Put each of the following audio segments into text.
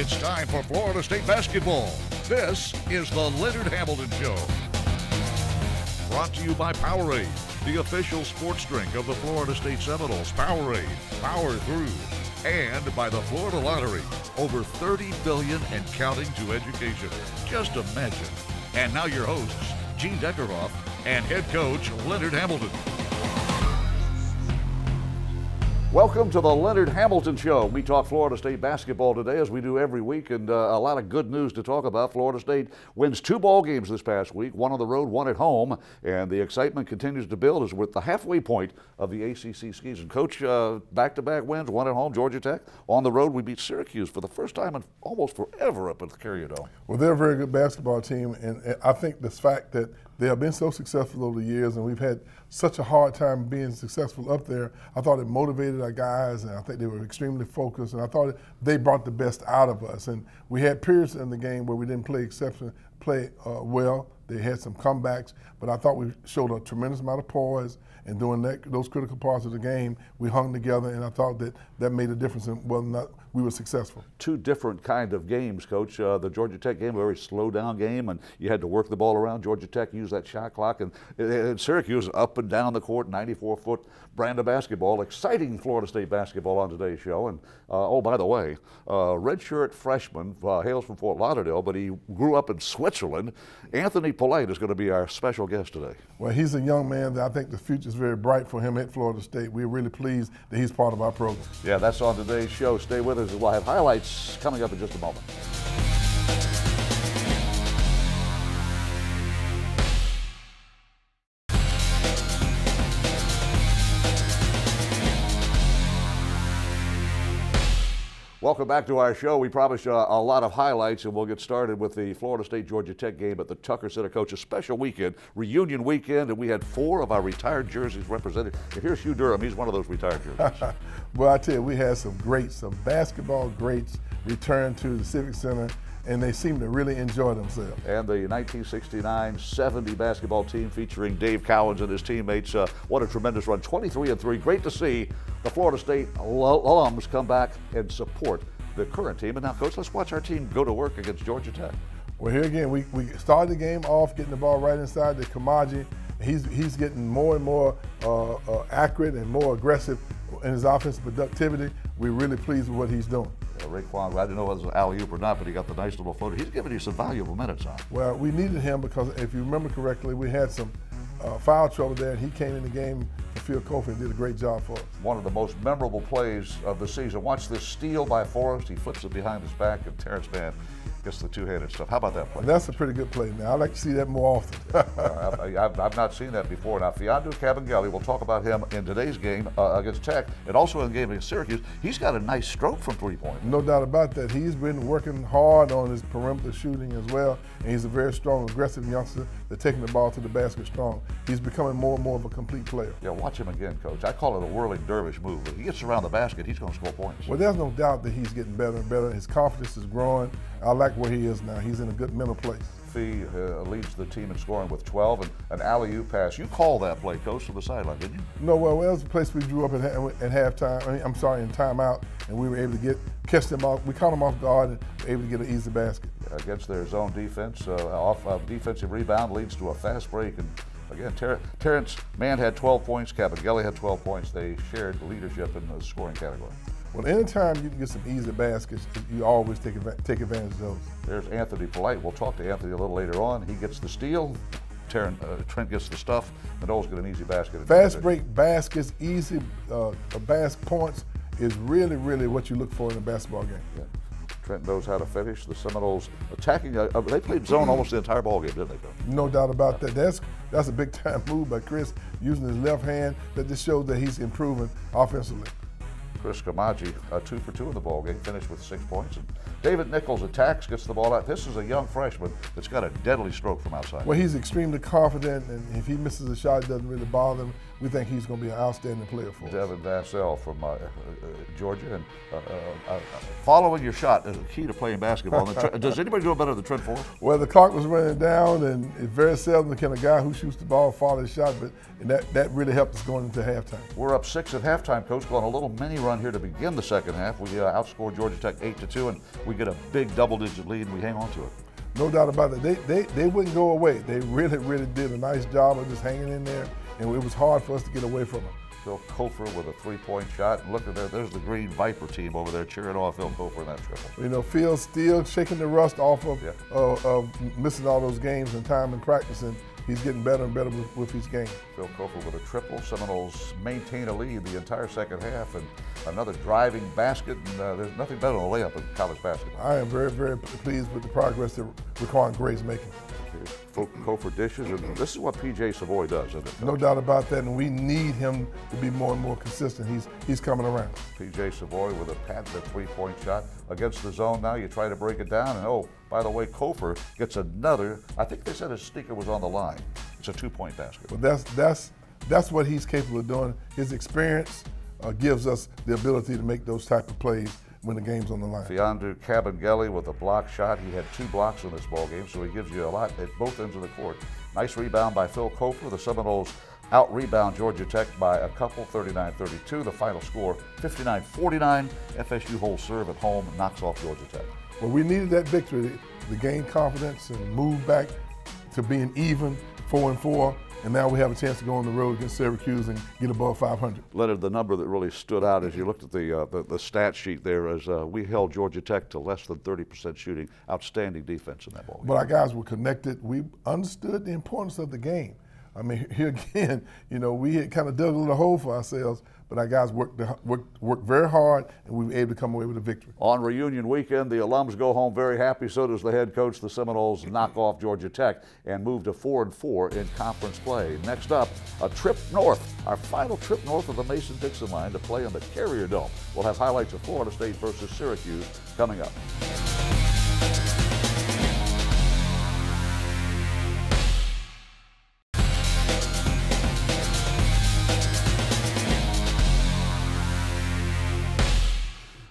It's time for Florida State basketball. This is the Leonard Hamilton Show. Brought to you by Powerade, the official sports drink of the Florida State Seminoles. Powerade, power through. And by the Florida Lottery, over $30 billion and counting to education. Just imagine. And now your hosts, Gene Deckerhoff and head coach Leonard Hamilton. Welcome to the Leonard Hamilton Show. We talk Florida State basketball today, as we do every week, and a lot of good news to talk about. Florida State wins 2 ball games this past week, one on the road, one at home, and the excitement continues to build as we're at the halfway point of the ACC season. Coach, back-to-back wins, one at home, Georgia Tech. On the road, we beat Syracuse for the first time in almost forever up at the Carrier Dome. Well, they're a very good basketball team, and I think this fact that they have been so successful over the years, and we've had such a hard time being successful up there. I thought it motivated our guys, and I think they were extremely focused, and I thought they brought the best out of us. And we had periods in the game where we didn't play well. They had some comebacks, but I thought we showed a tremendous amount of poise. And during those critical parts of the game, we hung together, and I thought that made a difference in whether or not we were successful. 2 different kind of games, Coach. The Georgia Tech game, a very slow-down game, and you had to work the ball around. Georgia Tech used that shot clock, and Syracuse up and down the court, 94-foot brand of basketball. Exciting Florida State basketball on today's show. And, oh, by the way, redshirt freshman, hails from Fort Lauderdale, but he grew up in Switzerland. Anthony Polite is going to be our special guest today. Well, he's a young man that I think the future is very bright for him at Florida State. We're really pleased that he's part of our program. Yeah, that's on today's show. Stay with us. We'll have highlights coming up in just a moment. Welcome back to our show. We promised a lot of highlights, and we'll get started with the Florida State-Georgia Tech game at the Tucker Center. Coach, a special weekend, reunion weekend, and we had 4 of our retired jerseys represented. And here's Hugh Durham. He's one of those retired jerseys. Well, I tell you, we had some basketball greats return to the Civic Center, and they seem to really enjoy themselves. And the 1969-70 basketball team featuring Dave Cowens and his teammates. What a tremendous run, 23-3. Great to see the Florida State alums come back and support the current team. And now, Coach, let's watch our team go to work against Georgia Tech. Well, here again, we started the game off getting the ball right inside the Kamaji. He's getting more and more accurate and more aggressive in his offensive productivity. We're really pleased with what he's doing. Raekwon, I didn't know whether it was alley-oop or not, but he got the nice little photo. He's giving you some valuable minutes on. Well, we needed him because if you remember correctly, we had some foul trouble there, and he came in the game for Phil Kofi and did a great job for us. One of the most memorable plays of the season. Watch this steal by Forrest. He flips it behind his back, and Terrence Mann gets the two-handed stuff. How about that play? That's a pretty good play. Now, I'd like to see that more often. I've not seen that before. Now, Fiondu Kabengele, we'll talk about him in today's game against Tech, and also in the game against Syracuse. He's got a nice stroke from three-point. No doubt about that. He's been working hard on his perimeter shooting as well, and he's a very strong, aggressive youngster that's taking the ball to the basket strong. He's becoming more and more of a complete player. Yeah, watch him again, Coach. I call it a whirling dervish move. If he gets around the basket, he's going to score points. Well, there's no doubt that he's getting better and better. His confidence is growing. I like where he is now. He's in a good mental place. Fee leads the team in scoring with 12 and an alley-oop pass. You called that play, Coach, to the sideline, didn't you? No, well, that was the place we drew up at halftime. In timeout, and we were able to catch them off. We caught them off guard and were able to get an easy basket. Against their zone defense, defensive rebound leads to a fast break. And again, Terrence Mann had 12 points. Kabengele had 12 points. They shared the leadership in the scoring category. Well, anytime you can get some easy baskets, you always take advantage of those. There's Anthony Polite. We'll talk to Anthony a little later on. He gets the steal. Trent gets the stuff. Manole's got an easy basket. Fast break baskets, easy basket points is really, really what you look for in a basketball game. Yeah. Trent knows how to finish. The Seminoles attacking. They played zone almost the entire ball game, didn't they, Bill? No doubt about that. That's a big-time move by Chris using his left hand. That just shows that he's improving offensively. Chris Kamaji, 2 for 2 in the ball game, finished with 6 points. And David Nichols attacks, gets the ball out. This is a young freshman that's got a deadly stroke from outside. Well, he's extremely confident, and if he misses a shot, it doesn't really bother him. We think he's going to be an outstanding player for us. Devin Vassell from Georgia. And following your shot is a key to playing basketball. Does anybody do it better than Trent Forrest? Well, the clock was running down, and it's very seldom can a guy who shoots the ball follow the shot, but that really helped us going into halftime. We're up 6 at halftime, Coach. Going a little mini run here to begin the second half. We outscored Georgia Tech 8-2, and we get a big double-digit lead and we hang on to it. No doubt about it. They wouldn't go away. They really did a nice job of just hanging in there, and it was hard for us to get away from them. Phil Kofer with a three-point shot. And look at there, there's the Green Viper team over there cheering on Phil Kofer in that triple. You know, Phil's still shaking the rust off of missing all those games and time and practice, and he's getting better and better with his game. Phil Kofer with a triple. Seminoles maintain a lead the entire second half, and another driving basket, and there's nothing better than a layup in college basketball. I am very pleased with the progress that Raquan Gray's making. Phil Kofer dishes, and this is what P.J. Savoy does, isn't it? No doubt about that, and we need him to be more and more consistent. He's coming around. P.J. Savoy with a patented three-point shot against the zone. Now you try to break it down, and oh, by the way, Kofer gets another. I think they said his sneaker was on the line. It's a two-point basket. Well, that's what he's capable of doing. His experience gives us the ability to make those type of plays when the game's on the line. Fiondu Kabengele with a block shot. He had 2 blocks in this ball game, so he gives you a lot at both ends of the court. Nice rebound by Phil Kofer. The Seminoles out-rebound Georgia Tech by a couple, 39-32. The final score, 59-49. FSU holds serve at home and knocks off Georgia Tech. Well, we needed that victory to gain confidence and move back to being even, 4-4. And now we have a chance to go on the road against Syracuse and get above 500. Leonard, the number that really stood out as you looked at the stat sheet there is we held Georgia Tech to less than 30% shooting. Outstanding defense in that ball game. But our guys were connected. We understood the importance of the game. I mean, here again, you know, we had kind of dug a little hole for ourselves, but our guys worked very hard, and we were able to come away with a victory. On reunion weekend, the alums go home very happy. So does the head coach. The Seminoles knock off Georgia Tech and move to 4-4 in conference play. Next up, a trip north, our final trip north of the Mason-Dixon line to play in the Carrier Dome. We'll have highlights of Florida State versus Syracuse coming up.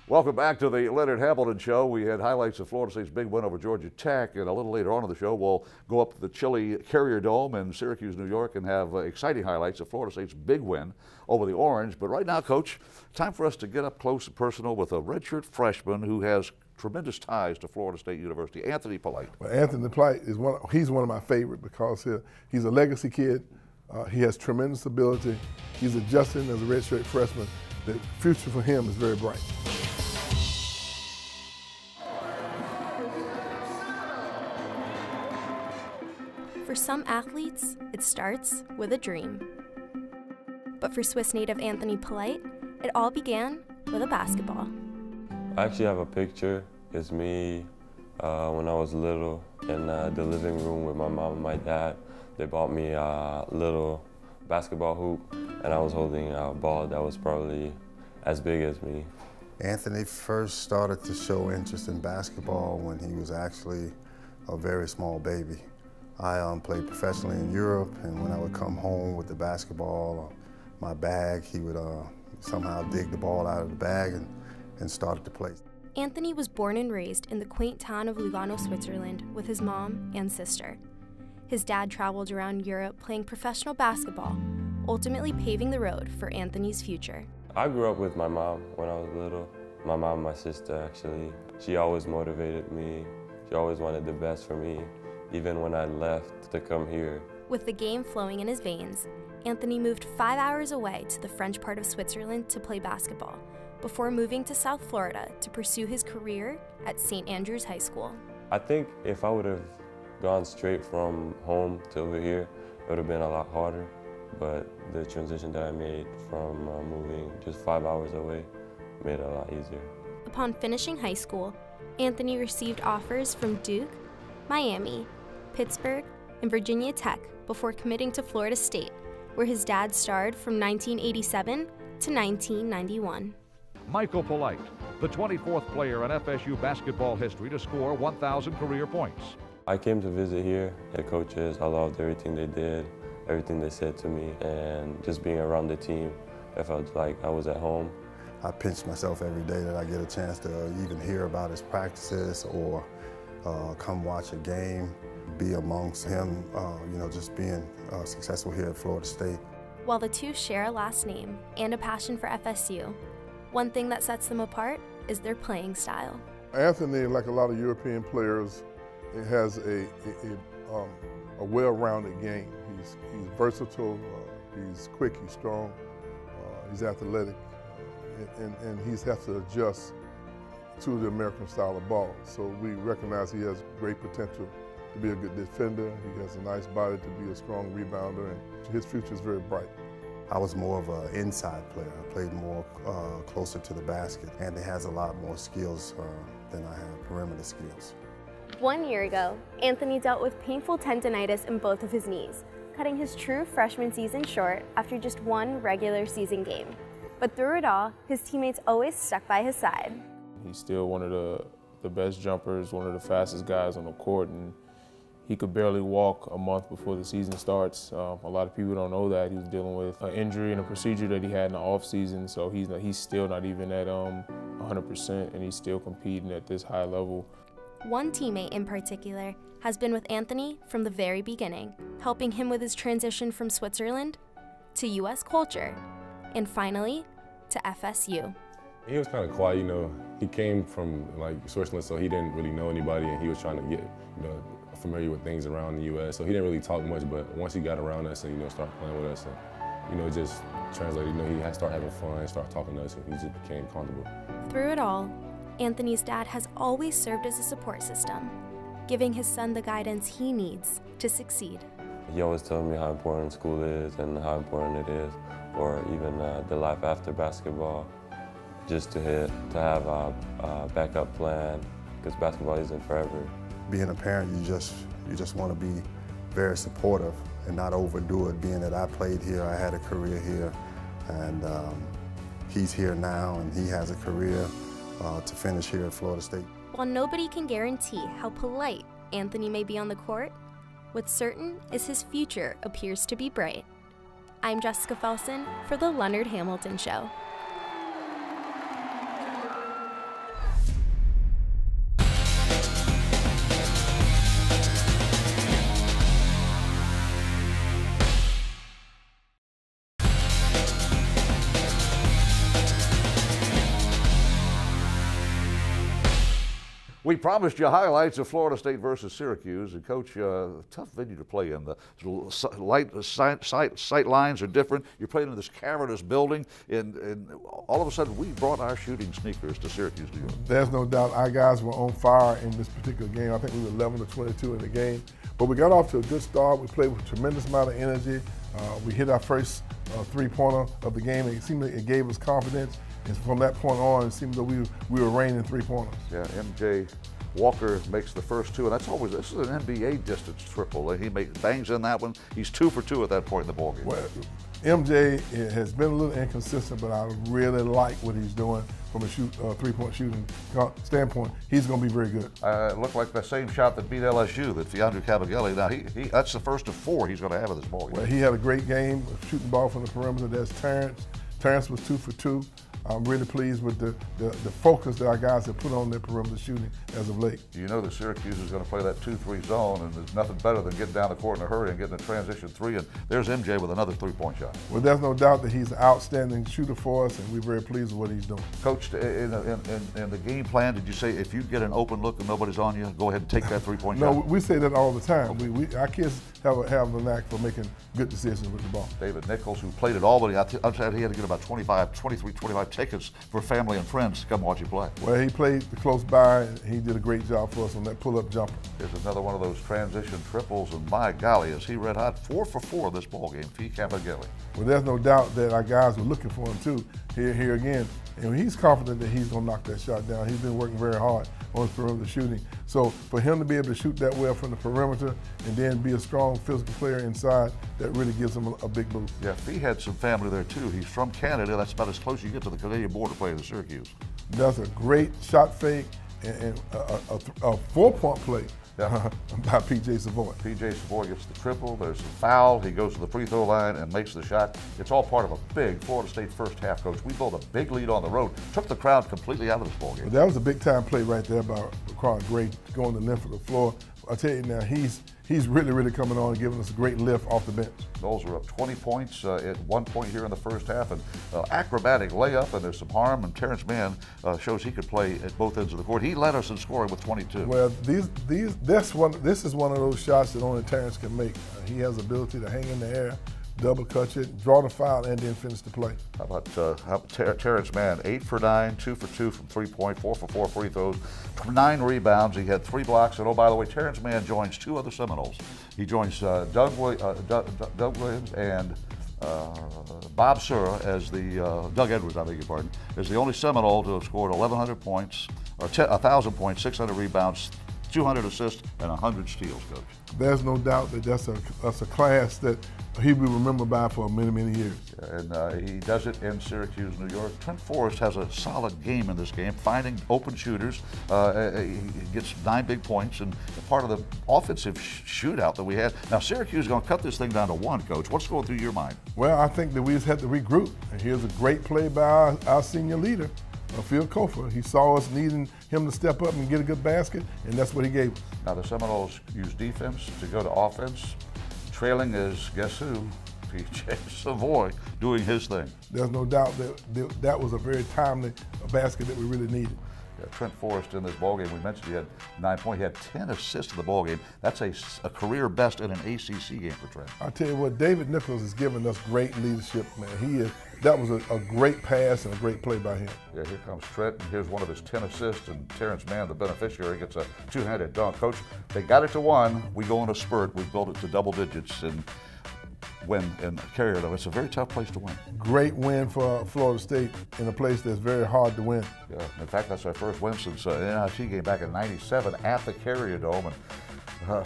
Welcome back to the Leonard Hamilton Show. We had highlights of Florida State's big win over Georgia Tech, and a little later on in the show, we'll go up to the chilly Carrier Dome in Syracuse, New York, and have exciting highlights of Florida State's big win over the Orange. But right now, Coach, time for us to get up close and personal with a redshirt freshman who has tremendous ties to Florida State University, Anthony Polite. Well, Anthony Polite is he's one of my favorite because he's a legacy kid. He has tremendous ability. He's adjusting as a redshirt freshman. The future for him is very bright. For some athletes, it starts with a dream. But for Swiss native Anthony Polite, it all began with a basketball. I actually have a picture. It's me when I was little in the living room with my mom and my dad. They bought me a little basketball hoop, and I was holding a ball that was probably as big as me. Anthony first started to show interest in basketball when he was actually a very small baby. I played professionally in Europe, and when I would come home with the basketball, my bag, he would somehow dig the ball out of the bag and started to play. Anthony was born and raised in the quaint town of Lugano, Switzerland, with his mom and sister. His dad traveled around Europe playing professional basketball, ultimately paving the road for Anthony's future. I grew up with my mom when I was little. My mom and my sister, actually. She always motivated me. She always wanted the best for me, even when I left to come here. With the game flowing in his veins, Anthony moved 5 hours away to the French part of Switzerland to play basketball, before moving to South Florida to pursue his career at St. Andrews High School. I think if I would have gone straight from home to over here, it would have been a lot harder. But the transition that I made from moving just 5 hours away made it a lot easier. Upon finishing high school, Anthony received offers from Duke, Miami, Pittsburgh, and Virginia Tech before committing to Florida State, where his dad starred from 1987 to 1991. Michael Polite, the 24th player in FSU basketball history to score 1,000 career points. I came to visit here. The coaches, I loved everything they did, everything they said to me, and just being around the team, I felt like I was at home. I pinch myself every day that I get a chance to even hear about his practices or come watch a game, be amongst him, you know, just being successful here at Florida State. While the two share a last name and a passion for FSU, one thing that sets them apart is their playing style. Anthony, like a lot of European players, has a well-rounded game. He's versatile, he's quick, he's strong, he's athletic, and he has to adjust to the American style of ball. So we recognize he has great potential to be a good defender. He has a nice body to be a strong rebounder, and his future is very bright. I was more of an inside player. I played more closer to the basket, and he has a lot more skills than I have, perimeter skills. 1 year ago, Anthony dealt with painful tendonitis in both of his knees, cutting his true freshman season short after just one regular season game. But through it all, his teammates always stuck by his side. He's still one of the best jumpers, one of the fastest guys on the court, and he could barely walk a month before the season starts. A lot of people don't know that. He was dealing with an injury and a procedure that he had in the off season, so he's still not even at 100%, and he's still competing at this high level. One teammate in particular has been with Anthony from the very beginning, helping him with his transition from Switzerland to U.S. culture, and finally to FSU. He was kind of quiet, you know. He came from like Switzerland, so he didn't really know anybody, and he was trying to get, you know, familiar with things around the U.S. So he didn't really talk much, but once he got around us and, you know, started playing with us, and, you know, just translated, you know, he had to start having fun and start talking to us, and he just became comfortable. Through it all, Anthony's dad has always served as a support system, giving his son the guidance he needs to succeed. He always tells me how important school is and how important it is, or even the life after basketball, just to have a backup plan, because basketball isn't forever. Being a parent, you just want to be very supportive and not overdo it, being that I played here, I had a career here, and he's here now and he has a career to finish here at Florida State. While nobody can guarantee how polite Anthony may be on the court, what's certain is his future appears to be bright. I'm Jessica Felsen for The Leonard Hamilton Show. We promised you highlights of Florida State versus Syracuse, and Coach, tough venue to play in. The sight lines are different. You're playing in this cavernous building, and all of a sudden we brought our shooting sneakers to Syracuse, New York. There's no doubt our guys were on fire in this particular game. I think we were 11 to 22 in the game, but we got off to a good start. We played with a tremendous amount of energy. We hit our first three-pointer of the game. It seemed like it gave us confidence. And from that point on, it seemed that we were raining three-pointers. Yeah, MJ Walker makes the first two, and this is an NBA distance triple. And he bangs in that one. He's 2 for 2 at that point in the ballgame. Well, MJ has been a little inconsistent, but I really like what he's doing from a three-point shooting standpoint. He's going to be very good. It looked like the same shot that beat LSU, that Fiandre Cavagelli. Now, that's the first of 4 he's going to have in this ballgame. Well, he had a great game shooting ball from the perimeter. There's Terrence. Terrence was 2 for 2. I'm really pleased with the focus that our guys have put on their perimeter shooting as of late. You know that Syracuse is going to play that 2-3 zone, and there's nothing better than getting down the court in a hurry and getting a transition 3, and there's MJ with another 3-point shot. Well, there's no doubt that he's an outstanding shooter for us, and we're very pleased with what he's doing. Coach, in the game plan, did you say if you get an open look and nobody's on you, go ahead and take that 3-point shot? No, we say that all the time. Our kids have a knack for making good decisions with the ball. David Nichols, who played at Albany, I said he had to get about 25 tickets for family and friends to come watch you play. Well, he played close by, and he did a great job for us on that pull-up jumper. There's another one of those transition triples, and my golly, is he red hot. 4 for 4 this ball game, P. Cavagelli. Well, there's no doubt that our guys were looking for him too. Here again, and he's confident that he's going to knock that shot down. He's been working very hard on his perimeter shooting. So for him to be able to shoot that well from the perimeter and then be a strong physical player inside, that really gives him a big boost. Yeah, he had some family there too. He's from Canada. That's about as close as you get to the Canadian border playing in Syracuse. Does a great shot fake and a 4-point play. Yeah. By P.J. Savoy. P.J. Savoy gets the triple. There's a foul. He goes to the free throw line and makes the shot. It's all part of a big Florida State first half, Coach. We built a big lead on the road. Took the crowd completely out of this ball game. Well, that was a big time play right there by Ron Gray, going the length of the floor. I tell you now, he's really coming on and giving us a great lift off the bench. Noles are up 20 points at 1 point here in the first half, and acrobatic layup, and there's some harm, and Terrence Mann shows he could play at both ends of the court. He led us in scoring with 22. Well, this is one of those shots that only Terrence can make. He has the ability to hang in the air, double clutch it, draw the foul, and then finish the play. How about Terrence Mann? 8 for 9, 2 for 2 from 3-point, 4 for 4 free throws, 9 rebounds. He had 3 blocks. And oh, by the way, Terrence Mann joins 2 other Seminoles. He joins Doug Williams and Bob Sura as the Doug Edwards, I beg your pardon, is the only Seminole to have scored 1,100 points or 1,000 points, 600 rebounds, 200 assists, and 100 steals, Coach. There's no doubt that that's a class that he will remember by for many years. And he does it in Syracuse, New York. Trent Forrest has a solid game in this game, finding open shooters. He gets 9 big points, and part of the offensive shootout that we had. Now, Syracuse is going to cut this thing down to 1, Coach. What's going through your mind? Well, I think that we just had to regroup. And here's a great play by our senior leader, Phil Kofor. He saw us needing him to step up and get a good basket, and that's what he gave us. Now, the Seminoles use defense to go to offense. Trailing is, guess who? P.J. Savoy doing his thing. There's no doubt that that was a very timely basket that we really needed. Yeah, Trent Forrest in this ballgame, we mentioned he had 9 points. He had 10 assists in the ballgame. That's a career best in an ACC game for Trent. I tell you what, David Nichols has given us great leadership, man. That was a great pass and a great play by him. Yeah, here comes Trent, and here's one of his 10 assists, and Terrence Mann, the beneficiary, gets a 2-handed dunk. Coach, they got it to 1. We go in a spurt. We build it to double digits and win and carry it. It's a very tough place to win. Great win for Florida State in a place that's very hard to win. Yeah, in fact, that's our first win since an NIT game back in '97 at the Carrier Dome. And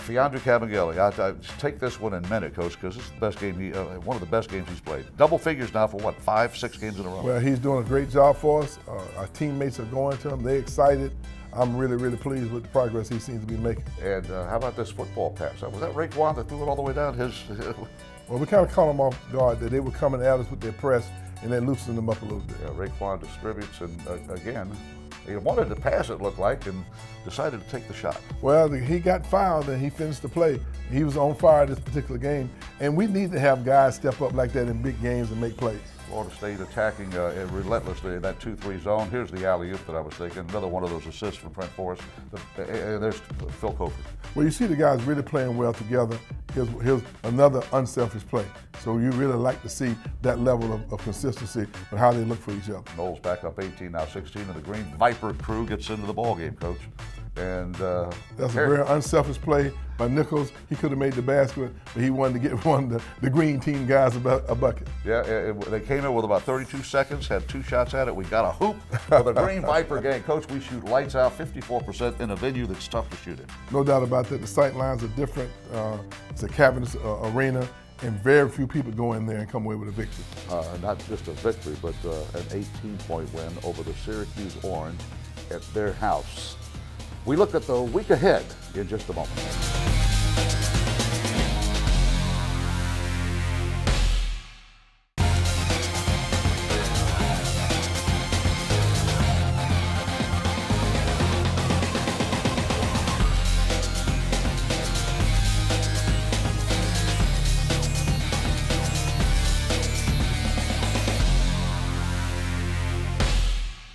Fiandre Camangeli, I take this one in a minute, Coach, because this is the best game one of the best games he's played. Double figures now for what, 5, 6 games in a row? Well, he's doing a great job for us. Our teammates are going to him. They're excited. I'm really pleased with the progress he seems to be making. And how about this football pass? Was that Raekwon that threw it all the way down his? Well, we kind of caught them off guard that they were coming at us with their press, and then loosened them up a little bit. Yeah, Raekwon distributes, and again, he wanted to pass, it looked like, and decided to take the shot. Well, he got fouled and he finished the play. He was on fire this particular game, and we need to have guys step up like that in big games and make plays. Florida State attacking relentlessly in that 2-3 zone. Here's the alley-oop that I was thinking. Another one of those assists from Trent Forrest. There's Phil Kofor. Well, you see the guys really playing well together. Here's another unselfish play. So you really like to see that level of consistency and how they look for each other. Noles back up 18, now 16, and the Green Viper crew gets into the ballgame, Coach. And that's a very unselfish play by Nichols. He could have made the basket, but he wanted to get one of the green team guys a bucket. Yeah, they came in with about 32 seconds, had 2 shots at it. We got a hoop for the Green Viper game. Coach, we shoot lights out, 54% in a venue that's tough to shoot in. No doubt about that. The sight lines are different. It's a cavernous arena, and very few people go in there and come away with a victory. Not just a victory, but an 18-point win over the Syracuse Orange at their house. We look at the week ahead in just a moment.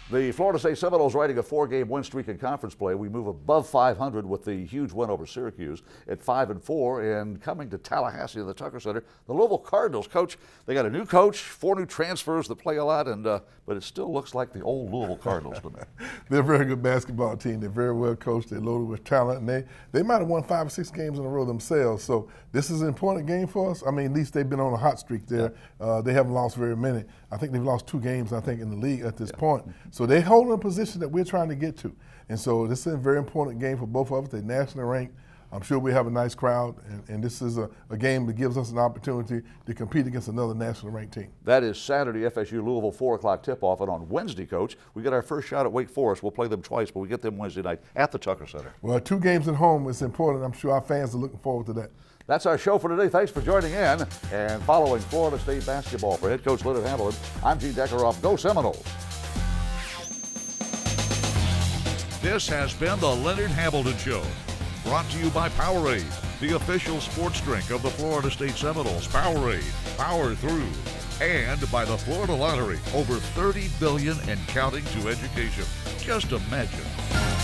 The Florida State Seminoles riding a 4-game win streak in conference play. We move above 500 with the huge win over Syracuse at 5-4, and coming to Tallahassee at the Tucker Center, the Louisville Cardinals. Coach, they got a new coach, 4 new transfers that play a lot, and but it still looks like the old Louisville Cardinals to me. They're a very good basketball team. They're very well coached. They're loaded with talent, and they might have won 5 or 6 games in a row themselves. So this is an important game for us. I mean, at least they've been on a hot streak there. They haven't lost very many. I think they've lost 2 games, I think, in the league at this point. So they hold a position that we're trying to get to. And so this is a very important game for both of us. They're nationally ranked. I'm sure we have a nice crowd, and this is a game that gives us an opportunity to compete against another nationally ranked team. That is Saturday, FSU Louisville, 4 o'clock tip-off. And on Wednesday, Coach, we get our first shot at Wake Forest. We'll play them twice, but we get them Wednesday night at the Tucker Center. Well, 2 games at home is important. I'm sure our fans are looking forward to that. That's our show for today. Thanks for joining in and following Florida State basketball. For head coach Leonard Hamilton, I'm Gene Deckeroff. Go Seminoles! This has been the Leonard Hamilton Show, Brought to you by Powerade, the official sports drink of the Florida State Seminoles. Powerade, power through. And by the Florida Lottery, over $30 billion and counting to education. Just imagine.